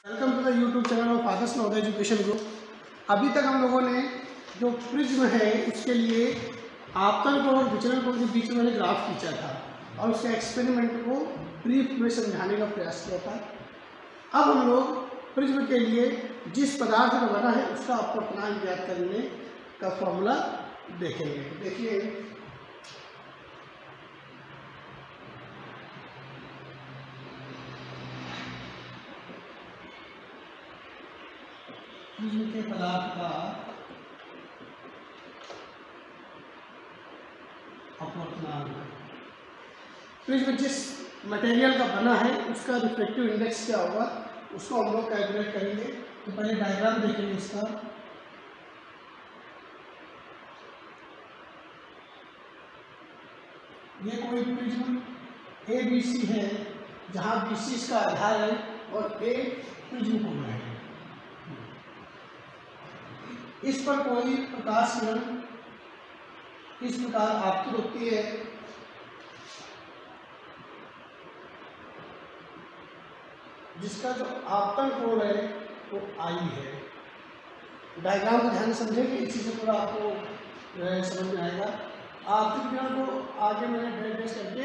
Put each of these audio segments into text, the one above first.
Welcome to the YouTube channel of Adarsh Navodaya education group. अभी तक हम लोगों ने जो प्रिज्म है उसके लिए आपतन कोण और विचलन कोण के बीच में मैंने ग्राफ खींचा था और उसके एक्सपेरिमेंट को ब्रीफ में समझाने का प्रयास किया था। अब हम लोग प्रिज्म के लिए जिस पदार्थ का बना है उसका अपवर्तनांक ज्ञात करने का फॉर्मूला देखेंगे। तो देखिए, प्रिज्म के पदार्थ का अपवर्तनांक, प्रिज्म जिस मटेरियल का बना है उसका रिफ्लेक्टिव इंडेक्स क्या होगा उसको हम लोग कैलकुलेट करेंगे। तो पहले डायग्राम देखेंगे इसका। ये कोई प्रिज्म ABC है जहाँ BC इसका आधार है और A प्रिज्म कोण है। इस पर कोई प्रकाश किरण इस प्रकार आपतित होती है। जिसका जो आपतन कोण है वो I है। डायग्राम को ध्यान से समझेंगे, इसी से पूरा आपको समझ में आएगा। आपतित किरण को आगे मैंने डैश करके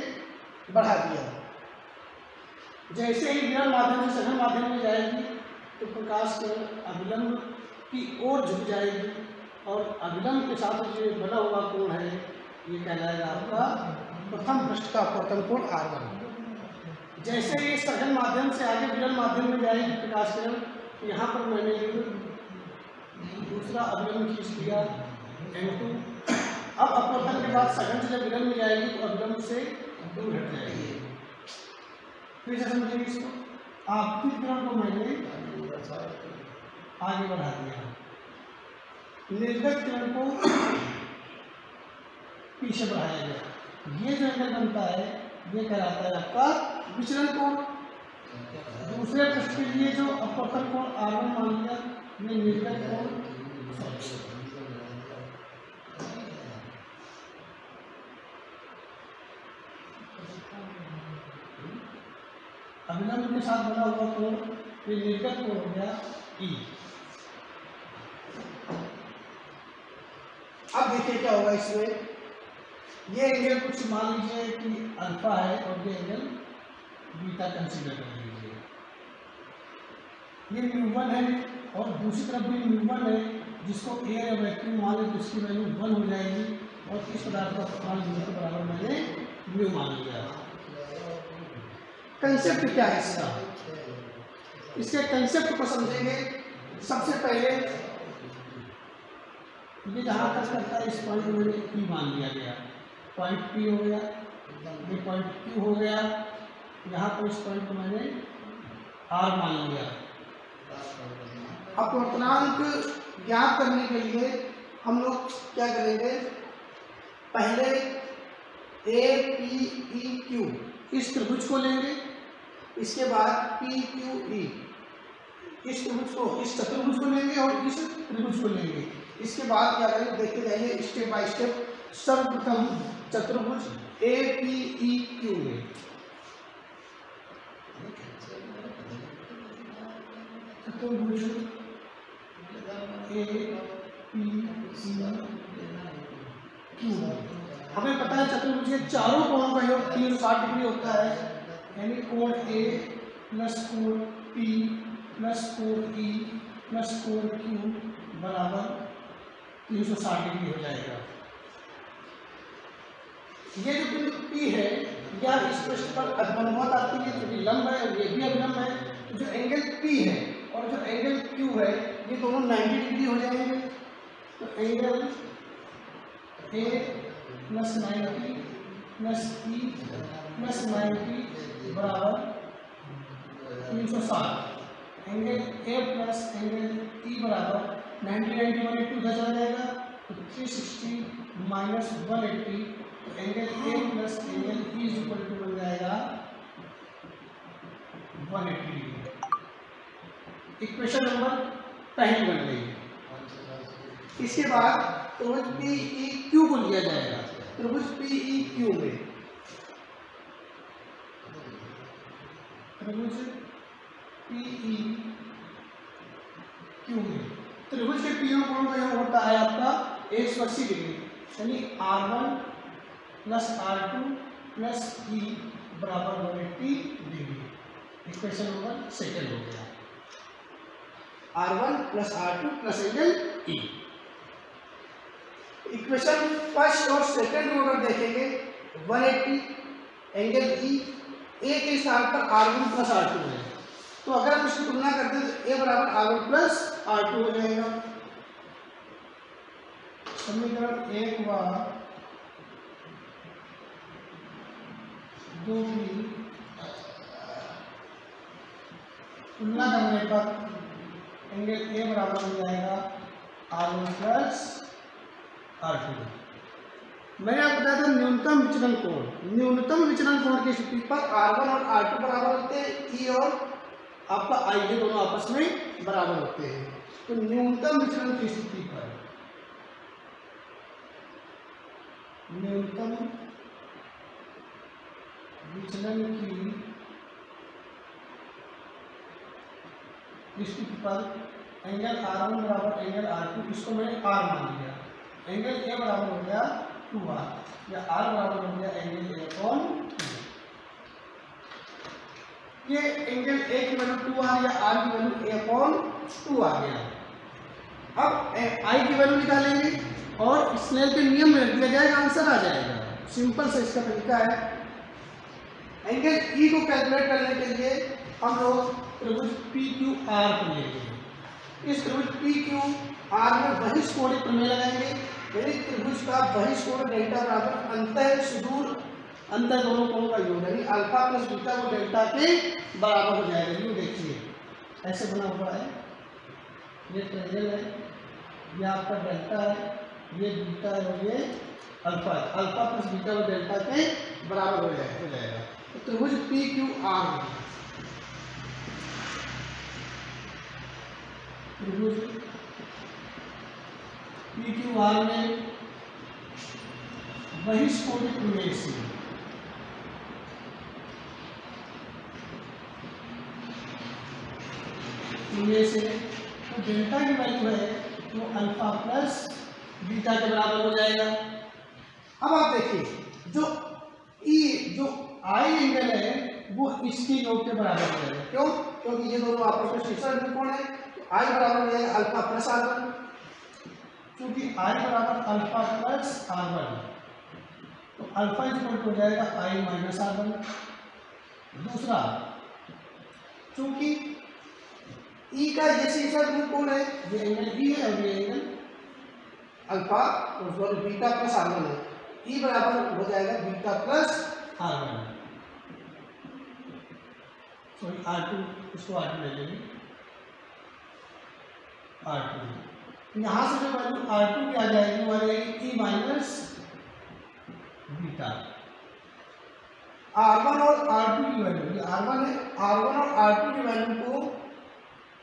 बढ़ा दिया। जैसे ही विरल माध्यम से सघन माध्यम में जाएगी तो प्रकाश किरण अभिलंब की ओर झुक जाएगी और अभिलंब के साथ जो बना हुआ कोण है ये कहलाएगा आपका प्रथम पृष्ठ का अपवर्तन कोण R1। जैसे ही सघन माध्यम से आगे विरल माध्यम में जाएगी प्रकाश किरण, तो यहाँ पर मैंने दूसरा अभिलंब खींच दिया N2। अब अपवर्तन के बाद सघन से जब विरल में जाएगी तो अभिलंब से दूर हट जाएगी। फिर से समझिए इसको। आपतित किरण को मैंने आगे बढ़ा दिया, निर्गत किरण को पीछे बढ़ाया गया। ये जो एंगल बनता है ये कहलाता है आपका विचलन कोण। दूसरे पृष्ठ के लिए जो अपवर्तन कोण R1 मान लिया, ये निर्गत कोण। अभिलंब के साथ बना हुआ कोण ये निर्गत कोण हो गया E। अब देखिए क्या होगा इसमें। ये एंगल कुछ मान लीजिए कि अल्फा है और ये एंगल बीटा कंसीडर कर लीजिए। ये μ1 है और दूसरी तरफ भी μ1 है, जिसको एयर या वैक्यूम मान लें तो इसकी वैल्यू 1 हो जाएगी और इस पदार्थ का अपवर्तनांक 0 के बराबर मैंने μ मान लिया। कंसेप्ट क्या है इसका, इसके कंसेप्ट को समझेंगे। सबसे पहले ये जहाँ तक करता है इस पॉइंट में मैंने P मान लिया गया, पॉइंट P हो गया, ये पॉइंट Q हो गया। यहाँ पर इस पॉइंट को मैंने R मान लिया। अपवर्तनांक ज्ञात करने के लिए हम लोग क्या करेंगे, पहले APEQ इस त्रिभुज को लेंगे, इसके बाद PQE इस त्रिभुज को, इस चतुर्भुज को लेंगे और इस त्रिभुज को लेंगे। इसके बाद क्या करेंगे देखते जाइए स्टेप बाय स्टेप। सर्वप्रथम चतुर्भुज APEQ में चतुर्भुज APEQ, हमें पता है चतुर्भुज के चारों कोणों का योग 360 डिग्री होता है, यानी कोण A प्लस कोण P प्लस कोण E प्लस कोण Q बराबर 360 डिग्री हो जाएगा। ये जो बिंदु P है यह इस पृष्ठ पर अभिलंबवत आती है, जो लंब है और ये भी अभिलंब है। तो जो एंगल P है और जो एंगल Q है ये दोनों 90 डिग्री हो जाएंगे। तो angle A plus 90 plus E plus 90 बराबर 360। Angle A plus angle E बराबर 90 180 उधर चला जाएगा तो 360 माइनस 180। तो angle A plus angle E equal to बन जाएगा 180 डिग्री। इक्वेशन नंबर पहली बन गई। इसके बाद त्रिभुज PEQ को लिया जाएगा। त्रिभुज PEQ में त्रिभुज PE क्यू में। त्रिभुज के तीनों कोणों का योग होता है आपका 180 डिग्री, यानी R1 plus R2 plus E बराबर 180 डिग्री। इक्वेशन नंबर सेकेंड हो गया, R1 plus R2 plus angle E। Equation first और सेकेंड में अगर देखेंगे 180 एंगल E ए के स्थान पर R1 प्लस R2 है, तो अगर हम इसकी तुलना करते हैं तो ए बराबर R1 प्लस R2 हो जाएगा। समीकरण 1 व 2 की तुलना करने पर एंगल ए बराबर हो जाएगा R1 प्लस R2। मैंने आपको बताया था न्यूनतम विचलन कोण, न्यूनतम विचलन कोण की स्थिति पर R1 और R2 बराबर होते हैं, E और आपका I ये दोनों आपस में बराबर होते हैं। तो न्यूनतम विचलन की स्थिति पर, न्यूनतम विचलन की स्थिति पर एंगल R1 बराबर एंगल R2, इसको मैंने R मान लिया, एंगल ए बराबर हो गया 2R या R बराबर हो गया एंगल ए अपॉन 2। ये एंगल ए की वैल्यू 2R या R की वैल्यू ए अपॉन 2 आ गया। अब I की वैल्यू निकालेंगे और स्नेल के नियम में रख दिया जाएगा, आंसर आ जाएगा। सिंपल से इसका तरीका है। एंगल E को कैलकुलेट करने के लिए हम लोग त्रिभुज PQR को लेंगे। इस त्रिभुज PQR में बहिष्कोणीय प्रमेय लगाएंगे, यानी त्रिभुज का बहिष्कोण डेल्टा बराबर अंतः सुदूर अंतर दोनों कोणों का योग, यानी अल्फा प्लस बीटा को डेल्टा के बराबर हो जाएगा। ये देखिए ऐसे बना हुआ है, ये ट्रायंगल है, ये आपका डेल्टा है, ये बीटा है और ये अल्फा है। अल्फा प्लस बीटा को डेल्टा के बराबर हो जाएगा। तो त्रिभुज PQR, त्रिभुज PQR में बहिष्कोणीय प्रमेय से तो डेल्टा की वैल्यू है तो अल्फा प्लस बीटा के बराबर हो जाएगा। अब आप देखिए जो आई एंगल है वो इसके योग के बराबर हो जाएगा। क्यों? क्योंकि ये दोनों आपस में शीर्षक त्रिकोण है, तो आई बराबर हो जाएगा अल्फा प्लस R1। क्योंकि आई बराबर अल्फा प्लस R1 तो अल्फा इक्वल हो जाएगा आई माइनस R1। दूसरा, चूंकि E का ये शीर्षक त्रिकोण है, ये एंगल E है और ये एंगल अल्फा और बीटा प्लस R1 है, E बराबर हो जाएगा beta plus R1, sorry R2, इसको R2 ले लेंगे, R2। यहाँ से जो वैल्यू R2 की आ जाएगी वो आ जाएगी E माइनस बीटा। R1 और R2 की वैल्यू, ये R1 है, R1 और R2 की वैल्यू को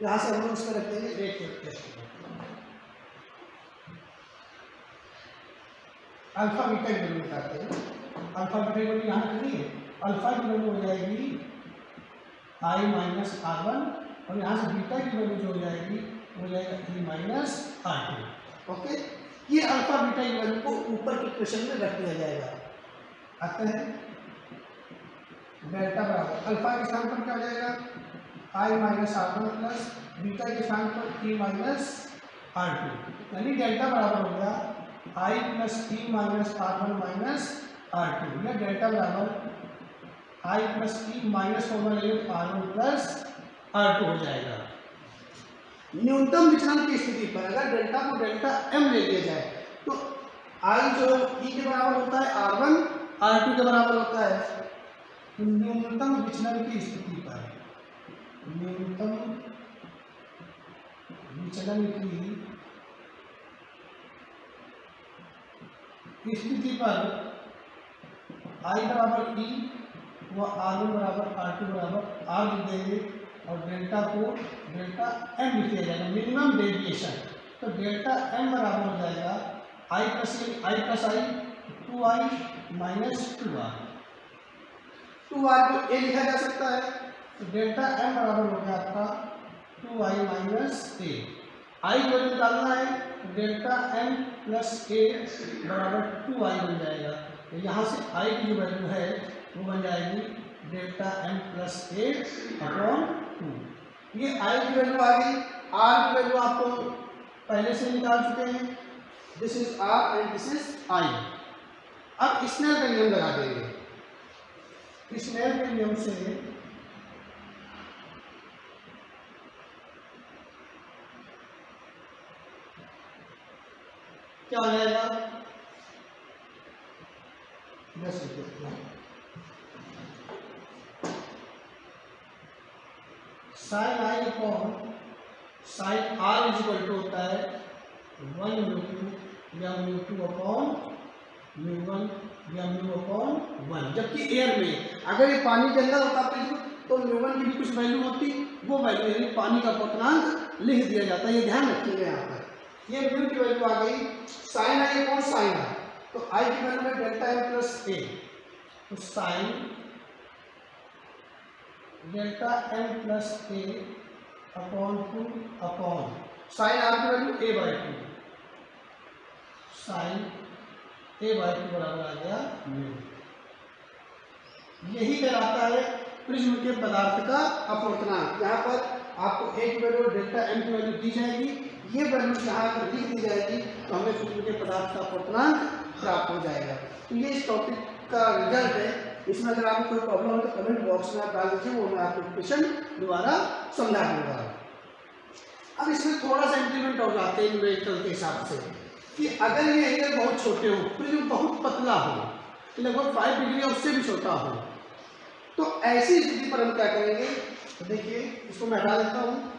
यहाँ से हम लोग इसमें रखेंगे एक टेस्ट। अल्फा बीटा की वैल्यू निकालते हैं। अल्फा बीटा की वैल्यू यहाँ कितनी है? अल्फा की वैल्यू हो जाएगी आई माइनस R1 और यहाँ से बीटा की वैल्यू जो हो जाएगी हो जाएगा E माइनस R2। ओके, ये अल्फा बीटा की वैल्यू को ऊपर के क्वेश्चन में रख दिया जाएगा। आता है डेल्टा बराबर अल्फा के स्थान पर क्या हो जाएगा आई माइनस R1 प्लस बीटा के स्थान पर E माइनस R2, यानी डेल्टा बराबर हो गया I plus E minus R1 minus R2 या डेल्टा बराबर I plus E minus R1 plus R2 हो जाएगा। न्यूनतम विचलन की स्थिति पर अगर डेल्टा को डेल्टा M ले लिया जाए तो आई जो E के बराबर होता है R1 R2 के बराबर होता है। न्यूनतम विचलन की स्थिति पर, न्यूनतम विचलन की स्थिति पर I बराबर E व R1 बराबर R2 बराबर R लिख देंगे और डेल्टा को डेल्टा M लिख दिया जाएगा, मिनिमम डेविएशन। तो डेल्टा M बराबर हो जाएगा I plus I 2I minus 2R। 2R को A लिखा जा सकता है, तो डेल्टा M बराबर हो गया आपका 2I माइनस A। आई की वैल्यू निकालना है, डेल्टा एम प्लस ए बराबर 2i बन जाएगा। तो यहाँ से आई की जो वैल्यू है वो बन जाएगी delta M plus A upon 2। ये आई की वैल्यू आ गई। आर की वैल्यू आपको पहले से निकाल चुके हैं, this is R and this is I. अब स्नेल का नियम लगा देंगे। स्नेल के नियम से क्या हो जाएगा, 10 रुपये। Sine I upon sine R is equal to होता है 1 म्यू या म्यू 2 अपॉन म्यू 1 या म्यू अपॉन 1। जबकि एयर में अगर ये पानी के अंदर होता तो म्यू 1 की भी कुछ वैल्यू होती, वो वैल्यू यानी पानी का अपवर्तनांक लिख दिया जाता है। ये ध्यान रखिएगा यहाँ पर। ये म्यू की वैल्यू आ गई, sine I upon sine R, तो आई की वैल्यू है डेल्टा एम प्लस ए, तो sine delta M plus A upon 2 upon sine R की value A by 2, sine A by 2 बराबर आ गया म्यू। यही कहलाता है प्रिज्म के पदार्थ का अपवर्तनांक। यहाँ पर आपको ए की वैल्यू डेल्टा एम की वैल्यू दी जाएगी, ये वैल्यू यहाँ पर लिख दी जाएगी, तो हमें प्रिज्म के पदार्थ का अपवर्तनांक प्राप्त हो जाएगा। तो ये इस टॉपिक का रिजल्ट है। इसमें अगर आपको कोई प्रॉब्लम हो तो कमेंट बॉक्स में आप डाल दीजिए, वो मैं आपको क्वेश्चन दोबारा समझा दूंगा। अब इसमें थोड़ा सा इंप्लीमेंट हो जाते हैं न्यूमेरिकल के हिसाब से कि अगर ये एंगल बहुत छोटे हो, प्रिज्म बहुत पतला हो, लगभग 5 डिग्री या उससे भी छोटा हो, तो ऐसी स्थिति पर हम क्या करेंगे, तो देखिए इसको मैं हटा देता हूँ।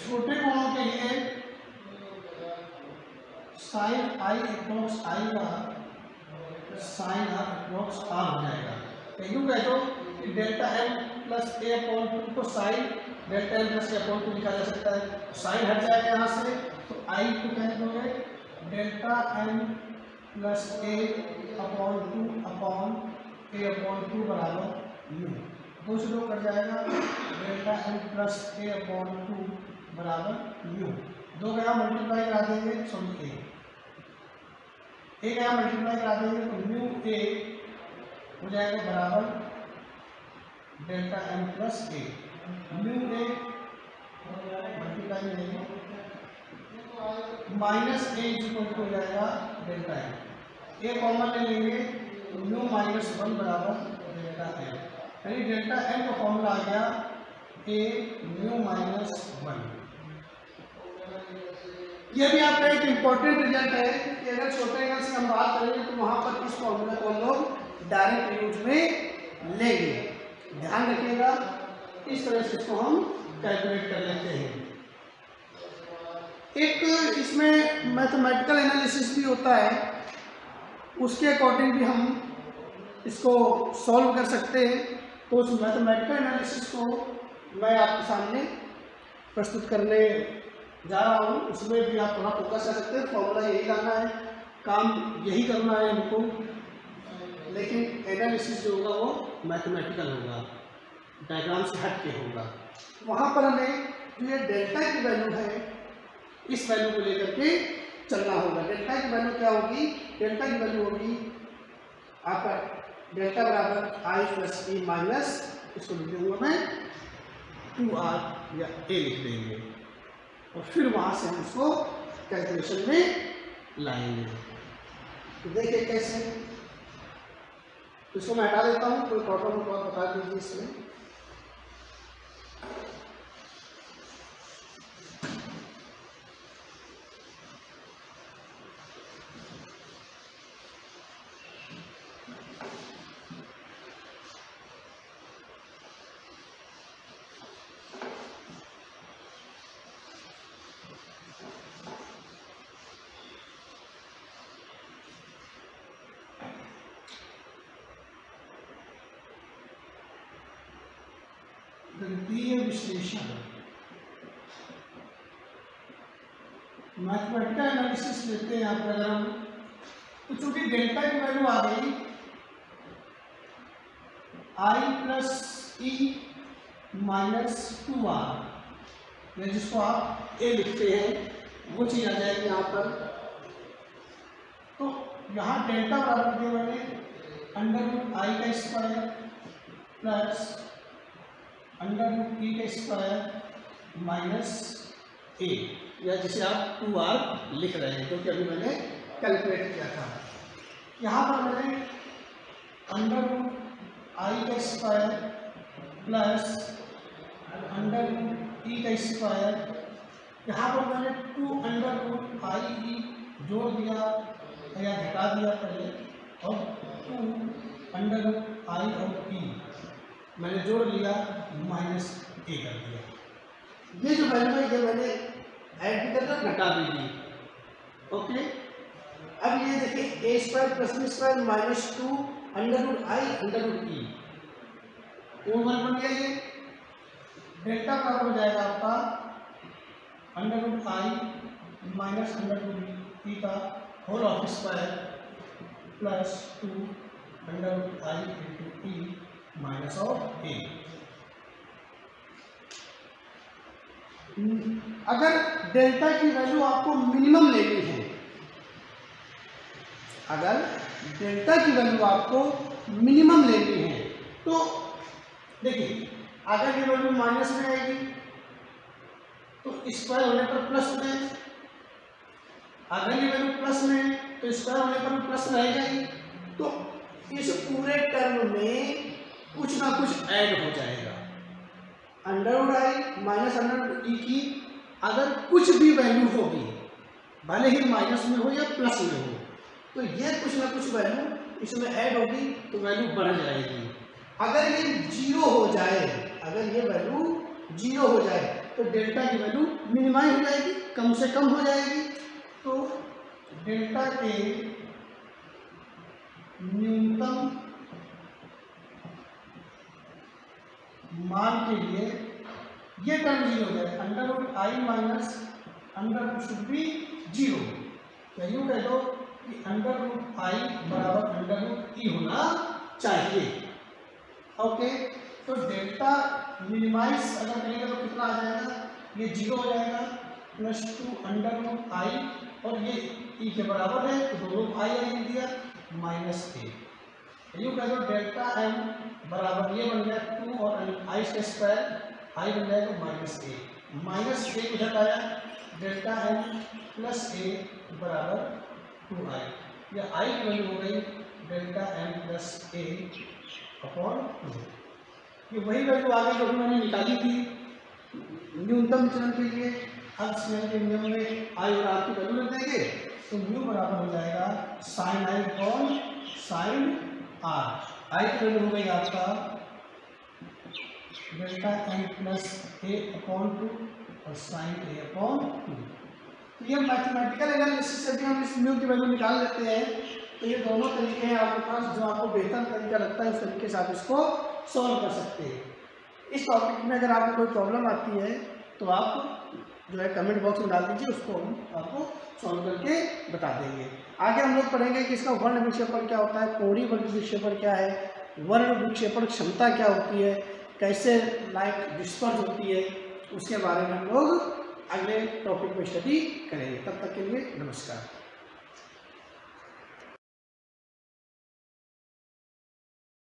छोटे कोणों के लिए साइन आई अप्रॉक्स आई का साइन आर अप्रॉक्स आर हो जाएगा। यूँ कह दो कि delta M plus A upon 2 को sign delta M plus A upon 2 लिखा जा सकता है। साइन हट जाएगा यहाँ से, तो आई को कह दोगे delta M plus A upon 2 upon A upon 2 बराबर यू। दो से दो कट जाएगा, delta M plus A upon 2 बराबर यू। दो गया मल्टीप्लाई करा देंगे, सॉरी ए गया मल्टीप्लाई करा देंगे, तो म्यू ए हो जाएगा बराबर delta M plus A. Mu A multiply करेंगे माइनस ए इक्वल टू हो जाएगा डेल्टा एम। ए कॉमन ले लेंगे तो म्यू माइनस 1 बराबर डेल्टा एम, यानी डेल्टा एम का फॉर्मूला आ गया ए म्यू माइनस 1। यह भी आपका एक इम्पोर्टेंट रिजल्ट है कि अगर छोटे एंगल से हम बात करेंगे तो वहां पर इस फॉर्मूला को हम लोग डायरेक्ट यूज में लेंगे। ध्यान रखिएगा, इस तरह से इसको हम कैलकुलेट कर लेते हैं। एक इसमें मैथमेटिकल एनालिसिस भी होता है, उसके अकॉर्डिंग भी हम इसको सॉल्व कर सकते हैं। तो उस मैथमेटिकल एनालिसिस को मैं आपके सामने प्रस्तुत करने जा रहा हूँ। उसमें भी आप थोड़ा फोकस कर सकते हैं। फॉर्मूला यही लाना है, काम यही करना है हमको, लेकिन एनालिसिस जो होगा वो मैथमेटिकल होगा, डायग्राम से हट के होगा। वहाँ पर हमें जो ये डेल्टा की वैल्यू है, इस वैल्यू को लेकर के चलना होगा। डेल्टा की वैल्यू क्या होगी, डेल्टा की वैल्यू होगी आपका डेल्टा बराबर आई प्लस ई माइनस, इसको लिख दूंगा मैं 2r या a लिख देंगे, और फिर वहाँ से हम इसको कैलकुलेशन में लाएंगे। तो देखिए कैसे, इसको मैं हटा देता हूँ, कोई प्रॉब्लम हो तो आप बता दीजिए इसमें। गणितीय विश्लेषण, मैथमेटिकल एनालिसिस लेते हैं यहाँ पर। अगर हम तो चूंकि डेल्टा की वैल्यू आ गई I plus E minus 2r, या जिसको आप a लिखते हैं, वो चीज आ जाएगी यहाँ पर। तो यहाँ डेल्टा बराबर दिया मैंने √i का स्क्वायर प्लस √e का स्क्वायर माइनस a, या जिसे आप 2r लिख रहे हैं, क्योंकि अभी मैंने कैलकुलेट किया था। यहाँ पर मैंने √i का स्क्वायर प्लस √e का स्क्वायर, यहाँ पर मैंने 2√i जोड़ दिया या घटा दिया पहले, और 2√i और e मैंने जोड़ लिया माइनस a कर दिया। ये जो वैल्यू है ये मैंने ऐड भी करना, घटा भी दी। ओके, अब ये देखिए a² plus b² minus 2√i√e over बन गया। ये डेल्टा बराबर हो जाएगा आपका √i माइनस √e का whole of square plus 2√i/e minus of a। अगर डेल्टा की वैल्यू आपको मिनिमम लेनी है, अगर डेल्टा की वैल्यू आपको मिनिमम लेनी है, तो देखिए अगर ये वैल्यू माइनस में आएगी तो स्क्वायर होने पर प्लस हो जाएगा, अगर ये वैल्यू प्लस में है तो स्क्वायर होने पर प्लस रहेगा ही। तो इस पूरे टर्म में कुछ ना कुछ ऐड हो जाएगा। √i माइनस √e की अगर कुछ भी वैल्यू होगी, भले ही माइनस में हो या प्लस में हो, तो ये कुछ ना कुछ वैल्यू इसमें ऐड होगी, तो वैल्यू बढ़ जाएगी। अगर ये 0 हो जाए, अगर ये वैल्यू 0 हो जाए तो डेल्टा की वैल्यू मिनिमाइज हो जाएगी, कम से कम हो जाएगी। तो डेल्टा के न्यूनतम मान के लिए ये टर्म 0 हो जाए, √i माइनस √ शुड बी 0। तो यूँ कह दो कि √i बराबर √e होना चाहिए। ओके, तो डेल्टा मिनिमाइज अगर करेंगे तो कितना आ जाएगा, ये 0 हो जाएगा प्लस 2√i, और ये e के बराबर है तो दोनों i लिख दिया माइनस a। यूँ कह दो डेल्टा m बराबर ये बन गया 2 और i का स्क्वायर, i बन जाएगा माइनस a, माइनस a को घटाया डेल्टा m प्लस a बराबर 2i, या i की वैल्यू हो गई delta m plus a upon 2। ये वही वैल्यू आ गई जो मैंने निकाली थी न्यूनतम विचलन के लिए। अब स्नेल के नियम में i और r की वैल्यू रख देंगे तो म्यू बराबर हो जाएगा sin i upon sin r। i की वैल्यू हो गई आपका delta m plus a upon 2 और sin a अपॉन 2। तो ये मैथमेटिकल एनालिसिस से भी हम इस म्यू की वैल्यू निकाल लेते हैं। तो ये दोनों तरीके हैं आपके पास, जो आपको बेहतर तरीका लगता है उस तरीके से आप इसको सॉल्व कर सकते हैं। इस टॉपिक में अगर आपको कोई प्रॉब्लम आती है तो आप जो है कमेंट बॉक्स में डाल दीजिए, उसको हम आपको सॉल्व करके बता देंगे। आगे हम लोग पढ़ेंगे कि इसका वर्ण विक्षेपण क्या होता है, कोणीय वर्ण विक्षेपण क्या है, वर्ण विक्षेपण क्षमता क्या होती है, कैसे लाइट डिस्पर्स होती है, उसके बारे में हम लोग अगले टॉपिक में स्टडी करेंगे। तब तक के लिए नमस्कार।